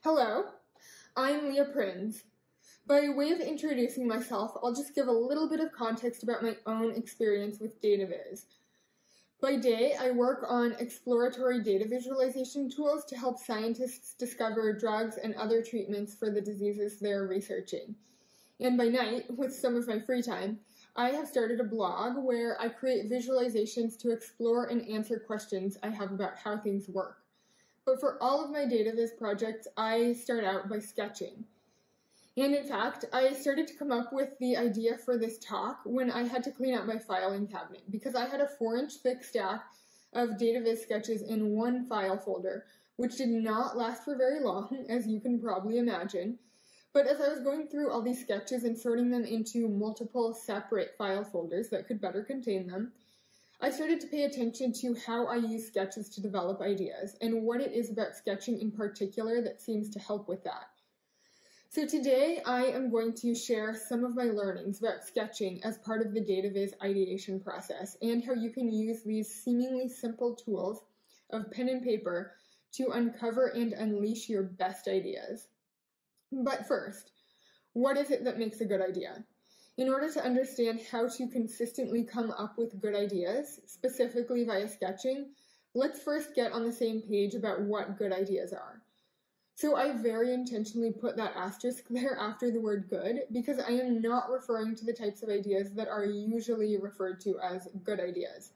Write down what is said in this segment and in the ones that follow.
Hello, I'm Prins. By way of introducing myself, I'll just give a little bit of context about my own experience with data viz. By day, I work on exploratory data visualization tools to help scientists discover drugs and other treatments for the diseases they're researching. And by night, with some of my free time, I have started a blog where I create visualizations to explore and answer questions I have about how things work. But for all of my data viz projects, I start out by sketching. And in fact, I started to come up with the idea for this talk when I had to clean out my filing cabinet because I had a 4-inch thick stack of data viz sketches in one file folder, which did not last for very long, as you can probably imagine. But as I was going through all these sketches and sorting them into multiple separate file folders that could better contain them, I started to pay attention to how I use sketches to develop ideas and what it is about sketching in particular that seems to help with that. So today I am going to share some of my learnings about sketching as part of the data viz ideation process and how you can use these seemingly simple tools of pen and paper to uncover and unleash your best ideas. But first, what is it that makes a good idea? In order to understand how to consistently come up with good ideas, specifically via sketching, let's first get on the same page about what good ideas are. So I very intentionally put that asterisk there after the word good because I am not referring to the types of ideas that are usually referred to as good ideas.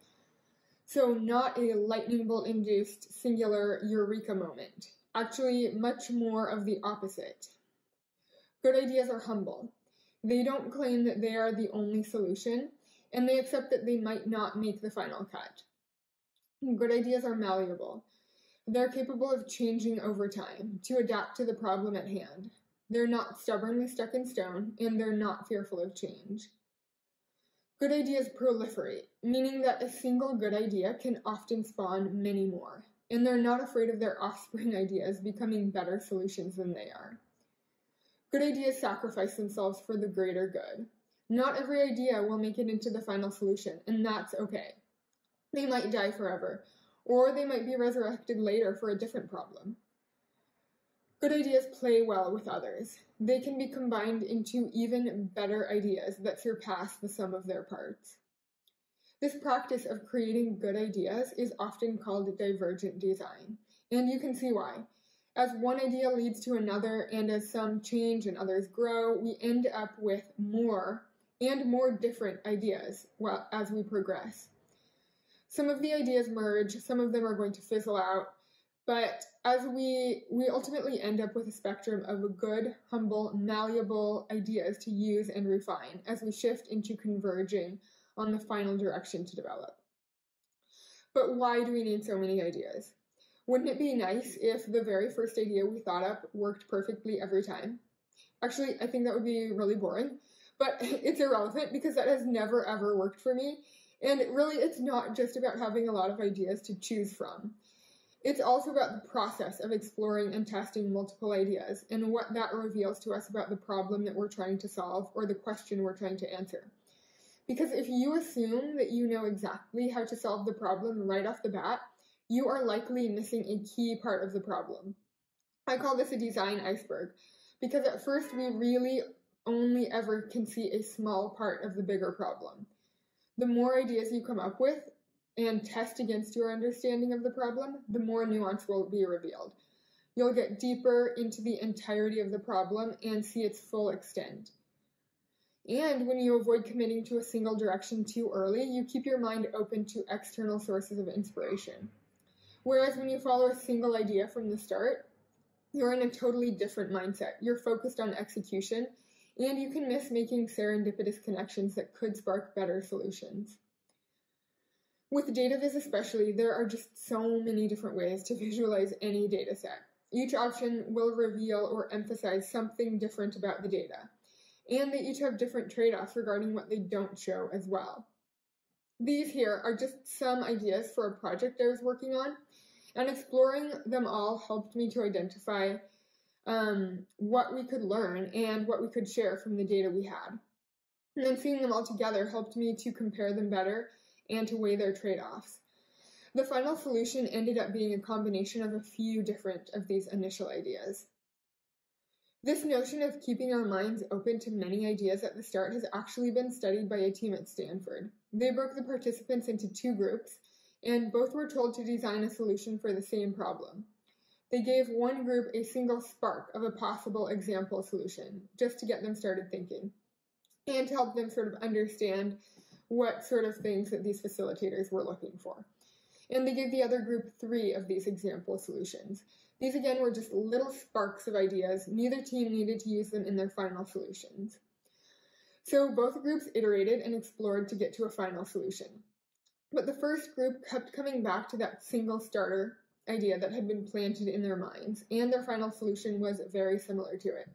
So not a lightning bolt induced singular eureka moment. Actually, much more of the opposite. Good ideas are humble. They don't claim that they are the only solution, and they accept that they might not make the final cut. Good ideas are malleable. They're capable of changing over time to adapt to the problem at hand. They're not stubbornly stuck in stone, and they're not fearful of change. Good ideas proliferate, meaning that a single good idea can often spawn many more, and they're not afraid of their offspring ideas becoming better solutions than they are. Good ideas sacrifice themselves for the greater good. Not every idea will make it into the final solution, and that's okay. They might die forever, or they might be resurrected later for a different problem. Good ideas play well with others. They can be combined into even better ideas that surpass the sum of their parts. This practice of creating good ideas is often called divergent design, and you can see why. As one idea leads to another, and as some change and others grow, we end up with more and more different ideas as we progress. Some of the ideas merge, some of them are going to fizzle out, but as we ultimately end up with a spectrum of good, humble, malleable ideas to use and refine as we shift into converging on the final direction to develop. But why do we need so many ideas? Wouldn't it be nice if the very first idea we thought up worked perfectly every time? Actually, I think that would be really boring, but it's irrelevant because that has never ever worked for me. And really, it's not just about having a lot of ideas to choose from. It's also about the process of exploring and testing multiple ideas and what that reveals to us about the problem that we're trying to solve or the question we're trying to answer. Because if you assume that you know exactly how to solve the problem right off the bat, you are likely missing a key part of the problem. I call this a design iceberg, because at first we really only ever can see a small part of the bigger problem. The more ideas you come up with and test against your understanding of the problem, the more nuance will be revealed. You'll get deeper into the entirety of the problem and see its full extent. And when you avoid committing to a single direction too early, you keep your mind open to external sources of inspiration. Whereas when you follow a single idea from the start, you're in a totally different mindset. You're focused on execution, and you can miss making serendipitous connections that could spark better solutions. With data viz especially, there are just so many different ways to visualize any data set. Each option will reveal or emphasize something different about the data, and they each have different trade-offs regarding what they don't show as well. These here are just some ideas for a project I was working on, and exploring them all helped me to identify what we could learn and what we could share from the data we had. And then seeing them all together helped me to compare them better and to weigh their trade-offs. The final solution ended up being a combination of a few different of these initial ideas. This notion of keeping our minds open to many ideas at the start has actually been studied by a team at Stanford. They broke the participants into two groups, and both were told to design a solution for the same problem. They gave one group a single spark of a possible example solution, just to get them started thinking, and to help them sort of understand what sort of things that these facilitators were looking for. And they gave the other group 3 of these example solutions. These again were just little sparks of ideas. Neither team needed to use them in their final solutions. So both groups iterated and explored to get to a final solution. But the first group kept coming back to that single starter idea that had been planted in their minds, and their final solution was very similar to it.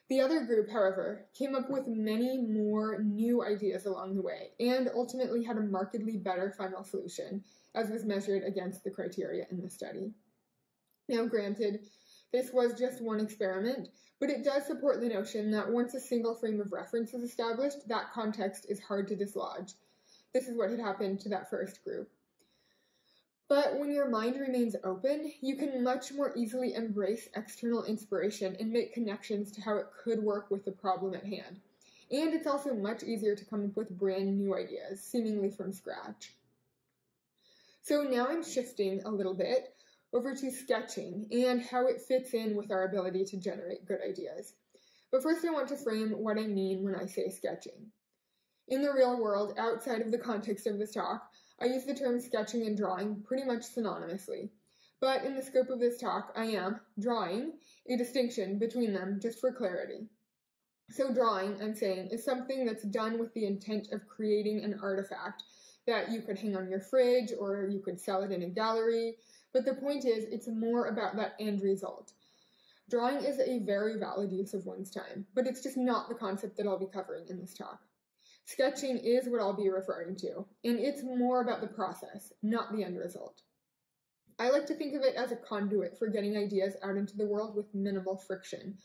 The other group, however, came up with many more new ideas along the way, and ultimately had a markedly better final solution, as was measured against the criteria in the study. Now, granted, this was just one experiment, but it does support the notion that once a single frame of reference is established, that context is hard to dislodge. This is what had happened to that first group. But when your mind remains open, you can much more easily embrace external inspiration and make connections to how it could work with the problem at hand. And it's also much easier to come up with brand new ideas, seemingly from scratch. So now I'm shifting a little bit over to sketching and how it fits in with our ability to generate good ideas. But first I want to frame what I mean when I say sketching. In the real world, outside of the context of this talk, I use the terms sketching and drawing pretty much synonymously. But in the scope of this talk, I am drawing a distinction between them just for clarity. So drawing, I'm saying, is something that's done with the intent of creating an artifact that you could hang on your fridge or you could sell it in a gallery. But the point is, it's more about that end result. Drawing is a very valid use of one's time, but it's just not the concept that I'll be covering in this talk. Sketching is what I'll be referring to, and it's more about the process, not the end result. I like to think of it as a conduit for getting ideas out into the world with minimal friction,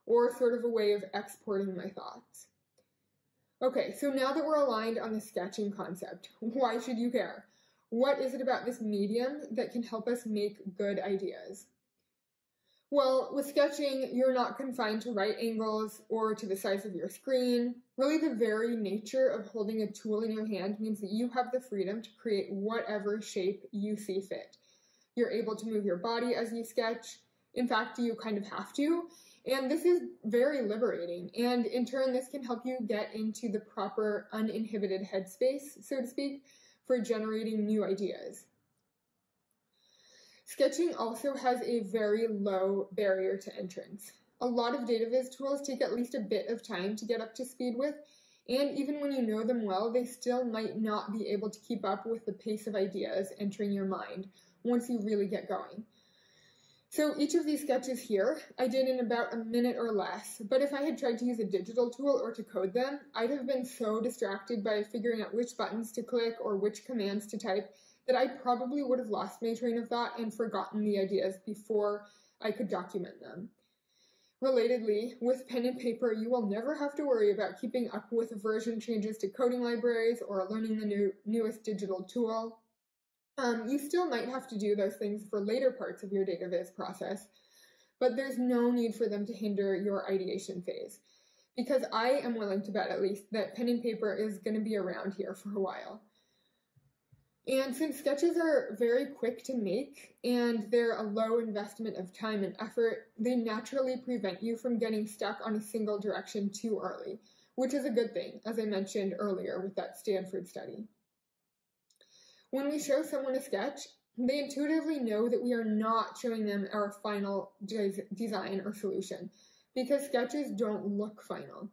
or sort of a way of exporting my thoughts. Okay, so now that we're aligned on the sketching concept, why should you care? What is it about this medium that can help us make good ideas? Well, with sketching, you're not confined to right angles or to the size of your screen. Really, the very nature of holding a tool in your hand means that you have the freedom to create whatever shape you see fit. You're able to move your body as you sketch. In fact, you kind of have to. And this is very liberating. And in turn, this can help you get into the proper uninhibited headspace, so to speak, for generating new ideas. Sketching also has a very low barrier to entrance. A lot of data viz tools take at least a bit of time to get up to speed with, and even when you know them well, they still might not be able to keep up with the pace of ideas entering your mind once you really get going. So each of these sketches here, I did in about a minute or less, but if I had tried to use a digital tool or to code them, I'd have been so distracted by figuring out which buttons to click or which commands to type that I probably would have lost my train of thought and forgotten the ideas before I could document them. Relatedly, with pen and paper, you will never have to worry about keeping up with version changes to coding libraries or learning the newest digital tool. You still might have to do those things for later parts of your data viz process, but there's no need for them to hinder your ideation phase, because I am willing to bet at least that pen and paper is going to be around here for a while. And since sketches are very quick to make and they're a low investment of time and effort, they naturally prevent you from getting stuck on a single direction too early, which is a good thing, as I mentioned earlier with that Stanford study. When we show someone a sketch, they intuitively know that we are not showing them our final design or solution, because sketches don't look final.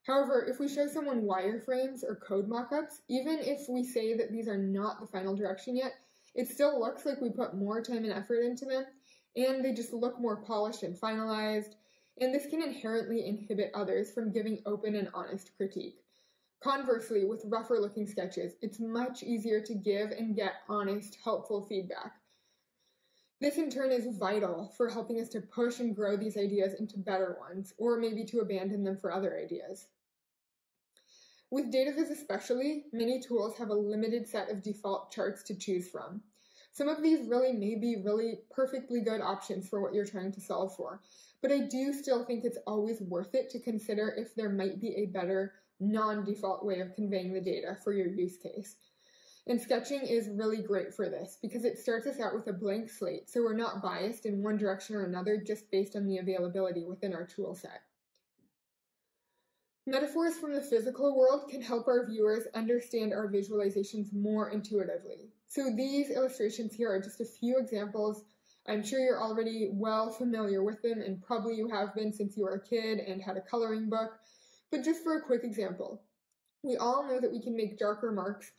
However, if we show someone wireframes or code mockups, even if we say that these are not the final direction yet, it still looks like we put more time and effort into them, and they just look more polished and finalized, and this can inherently inhibit others from giving open and honest critique. Conversely, with rougher-looking sketches, it's much easier to give and get honest, helpful feedback. This in turn is vital for helping us to push and grow these ideas into better ones, or maybe to abandon them for other ideas. With data viz especially, many tools have a limited set of default charts to choose from. Some of these really may be really perfectly good options for what you're trying to solve for, but I do still think it's always worth it to consider if there might be a better non-default way of conveying the data for your use case. And sketching is really great for this because it starts us out with a blank slate, so we're not biased in one direction or another just based on the availability within our tool set. Metaphors from the physical world can help our viewers understand our visualizations more intuitively. So these illustrations here are just a few examples. I'm sure you're already well familiar with them, and probably you have been since you were a kid and had a coloring book. But just for a quick example, we all know that we can make darker marks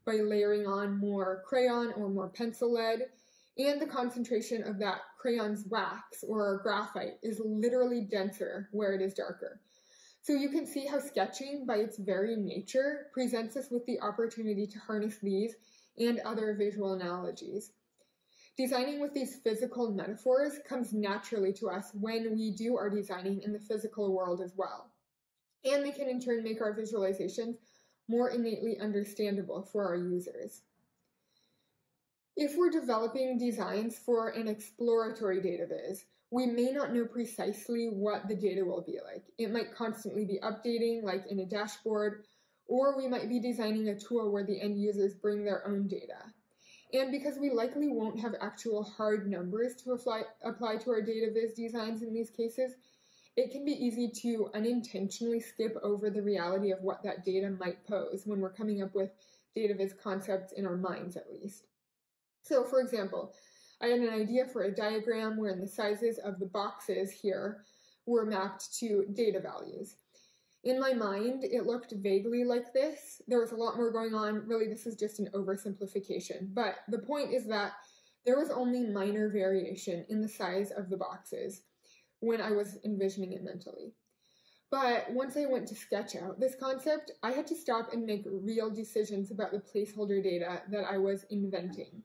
by layering on more crayon or more pencil lead, and the concentration of that crayon's wax or graphite is literally denser where it is darker. So you can see how sketching, by its very nature, presents us with the opportunity to harness these and other visual analogies. Designing with these physical metaphors comes naturally to us when we do our designing in the physical world as well. And they can in turn make our visualizations more innately understandable for our users. If we're developing designs for an exploratory data viz, we may not know precisely what the data will be like. It might constantly be updating, like in a dashboard, or we might be designing a tool where the end users bring their own data. And because we likely won't have actual hard numbers to apply to our data viz designs in these cases, it can be easy to unintentionally skip over the reality of what that data might pose when we're coming up with data viz concepts in our minds at least. So for example, I had an idea for a diagram wherein the sizes of the boxes here were mapped to data values. In my mind, it looked vaguely like this. There was a lot more going on. Really, this is just an oversimplification. But the point is that there was only minor variation in the size of the boxes when I was envisioning it mentally. But once I went to sketch out this concept, I had to stop and make real decisions about the placeholder data that I was inventing.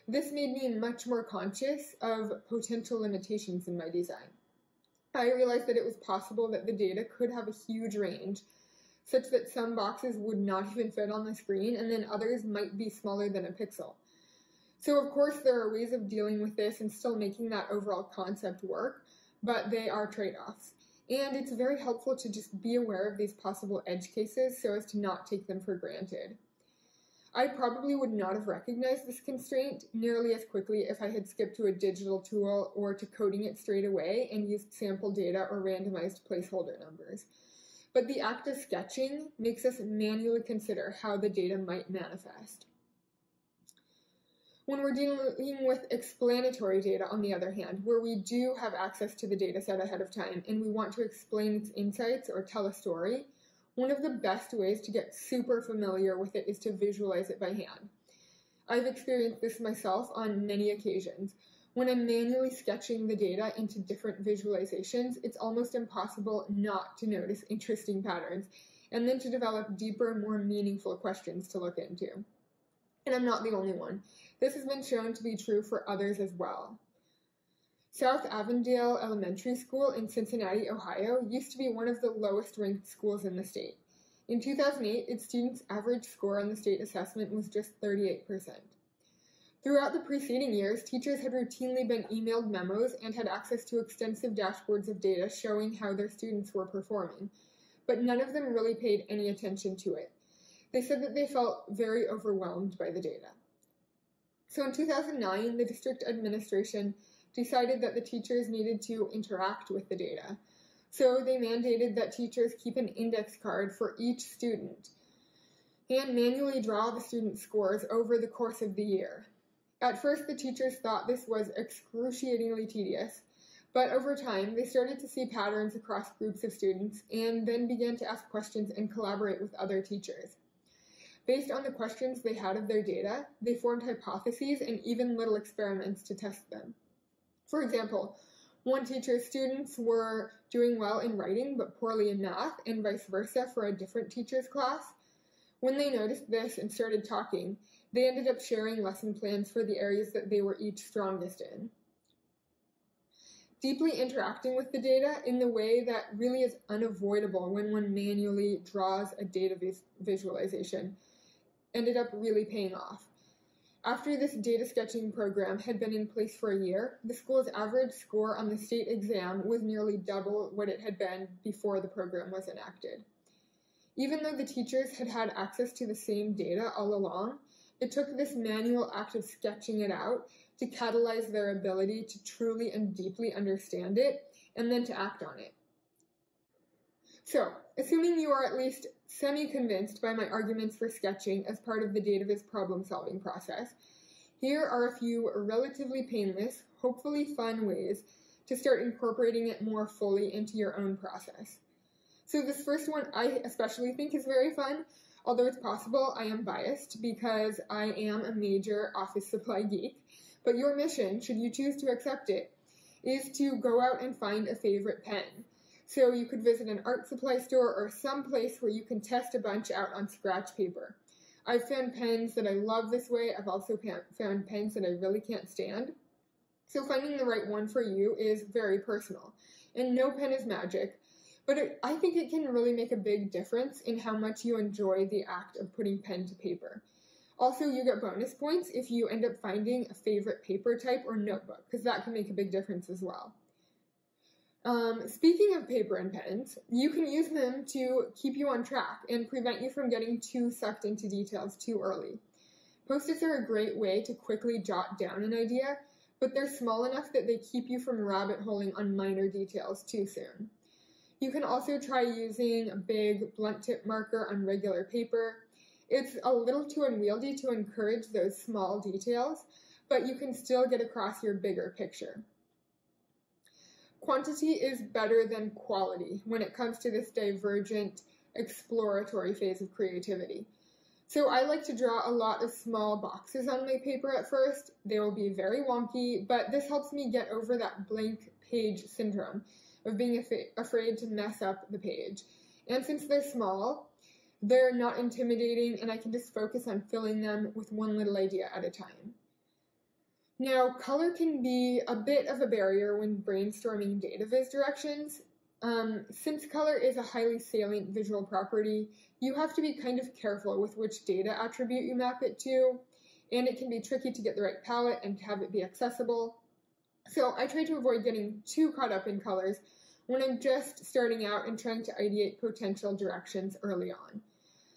This made me much more conscious of potential limitations in my design. I realized that it was possible that the data could have a huge range, such that some boxes would not even fit on the screen, and then others might be smaller than a pixel. So of course there are ways of dealing with this and still making that overall concept work, but they are trade-offs. And it's very helpful to just be aware of these possible edge cases so as to not take them for granted. I probably would not have recognized this constraint nearly as quickly if I had skipped to a digital tool or to coding it straight away and used sample data or randomized placeholder numbers. But the act of sketching makes us manually consider how the data might manifest. When we're dealing with explanatory data, on the other hand, where we do have access to the data set ahead of time and we want to explain its insights or tell a story, one of the best ways to get super familiar with it is to visualize it by hand. I've experienced this myself on many occasions. When I'm manually sketching the data into different visualizations, it's almost impossible not to notice interesting patterns and then to develop deeper, more meaningful questions to look into. And I'm not the only one. This has been shown to be true for others as well. South Avondale Elementary School in Cincinnati, Ohio, used to be one of the lowest ranked schools in the state. In 2008, its students' average score on the state assessment was just 38%. Throughout the preceding years, teachers had routinely been emailed memos and had access to extensive dashboards of data showing how their students were performing, but none of them really paid any attention to it. They said that they felt very overwhelmed by the data. So in 2009, the district administration decided that the teachers needed to interact with the data. So they mandated that teachers keep an index card for each student and manually draw the student scores over the course of the year. At first, the teachers thought this was excruciatingly tedious, but over time, they started to see patterns across groups of students and then began to ask questions and collaborate with other teachers. Based on the questions they had of their data, they formed hypotheses and even little experiments to test them. For example, one teacher's students were doing well in writing but poorly in math, and vice versa for a different teacher's class. When they noticed this and started talking, they ended up sharing lesson plans for the areas that they were each strongest in. Deeply interacting with the data in the way that really is unavoidable when one manually draws a data visualization ended up really paying off. After this data sketching program had been in place for a year, the school's average score on the state exam was nearly double what it had been before the program was enacted. Even though the teachers had had access to the same data all along, it took this manual act of sketching it out to catalyze their ability to truly and deeply understand it, and then to act on it. So, assuming you are at least semi-convinced by my arguments for sketching as part of the DataViz problem-solving process, here are a few relatively painless, hopefully fun ways to start incorporating it more fully into your own process. So this first one I especially think is very fun, although it's possible I am biased because I am a major office supply geek, but your mission, should you choose to accept it, is to go out and find a favorite pen. So you could visit an art supply store or some place where you can test a bunch out on scratch paper. I've found pens that I love this way. I've also found pens that I really can't stand. So finding the right one for you is very personal. And no pen is magic, but I think it can really make a big difference in how much you enjoy the act of putting pen to paper. Also, you get bonus points if you end up finding a favorite paper type or notebook, because that can make a big difference as well. Speaking of paper and pens, you can use them to keep you on track and prevent you from getting too sucked into details too early. Post-its are a great way to quickly jot down an idea, but they're small enough that they keep you from rabbit-holing on minor details too soon. You can also try using a big blunt tip marker on regular paper. It's a little too unwieldy to encourage those small details, but you can still get across your bigger picture. Quantity is better than quality when it comes to this divergent, exploratory phase of creativity. So I like to draw a lot of small boxes on my paper at first. They will be very wonky, but this helps me get over that blank page syndrome of being afraid to mess up the page. And since they're small, they're not intimidating, and I can just focus on filling them with one little idea at a time. Now, color can be a bit of a barrier when brainstorming DataViz directions. Since color is a highly salient visual property, you have to be kind of careful with which data attribute you map it to, and it can be tricky to get the right palette and to have it be accessible. So I try to avoid getting too caught up in colors when I'm just starting out and trying to ideate potential directions early on.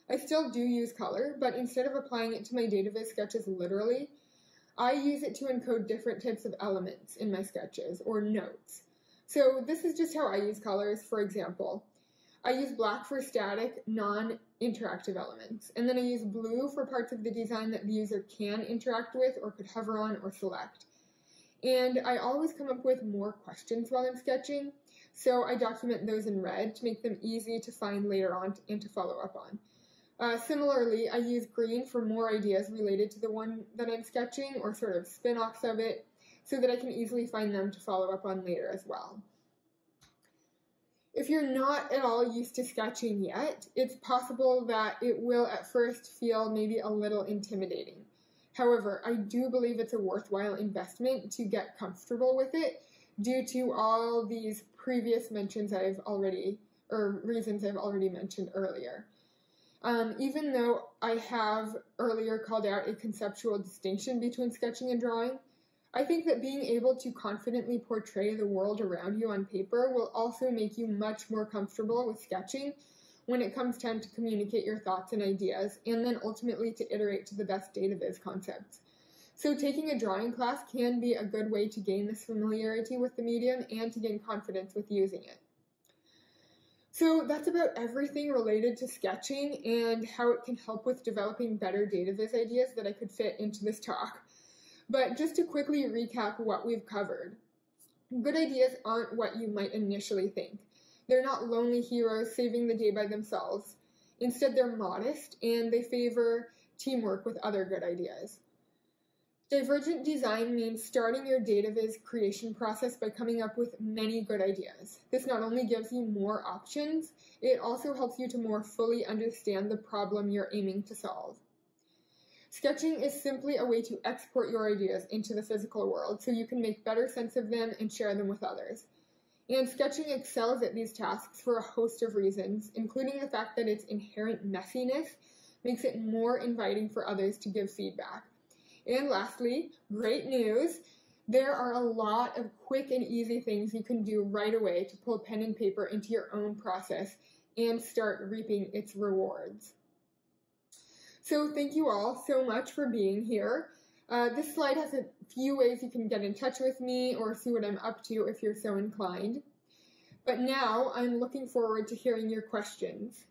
I still do use color, but instead of applying it to my DataViz sketches literally, I use it to encode different types of elements in my sketches, or notes. So this is just how I use colors. For example, I use black for static, non-interactive elements, and then I use blue for parts of the design that the user can interact with or could hover on or select. And I always come up with more questions while I'm sketching, so I document those in red to make them easy to find later on and to follow up on. Similarly, I use green for more ideas related to the one that I'm sketching, or sort of spin-offs of it, so that I can easily find them to follow up on later as well. If you're not at all used to sketching yet, it's possible that it will at first feel maybe a little intimidating. However, I do believe it's a worthwhile investment to get comfortable with it due to all these previous reasons I've already mentioned earlier. Even though I have earlier called out a conceptual distinction between sketching and drawing, I think that being able to confidently portray the world around you on paper will also make you much more comfortable with sketching when it comes time to communicate your thoughts and ideas, and then ultimately to iterate to the best DataViz concepts. So taking a drawing class can be a good way to gain this familiarity with the medium and to gain confidence with using it. So that's about everything related to sketching and how it can help with developing better DataViz ideas that I could fit into this talk. But just to quickly recap what we've covered, good ideas aren't what you might initially think. They're not lonely heroes saving the day by themselves. Instead, they're modest, and they favor teamwork with other good ideas. Divergent design means starting your DataViz creation process by coming up with many good ideas. This not only gives you more options, it also helps you to more fully understand the problem you're aiming to solve. Sketching is simply a way to export your ideas into the physical world so you can make better sense of them and share them with others. And sketching excels at these tasks for a host of reasons, including the fact that its inherent messiness makes it more inviting for others to give feedback. And lastly, great news. There are a lot of quick and easy things you can do right away to pull pen and paper into your own process and start reaping its rewards. So thank you all so much for being here. This slide has a few ways you can get in touch with me or see what I'm up to if you're so inclined. But now I'm looking forward to hearing your questions.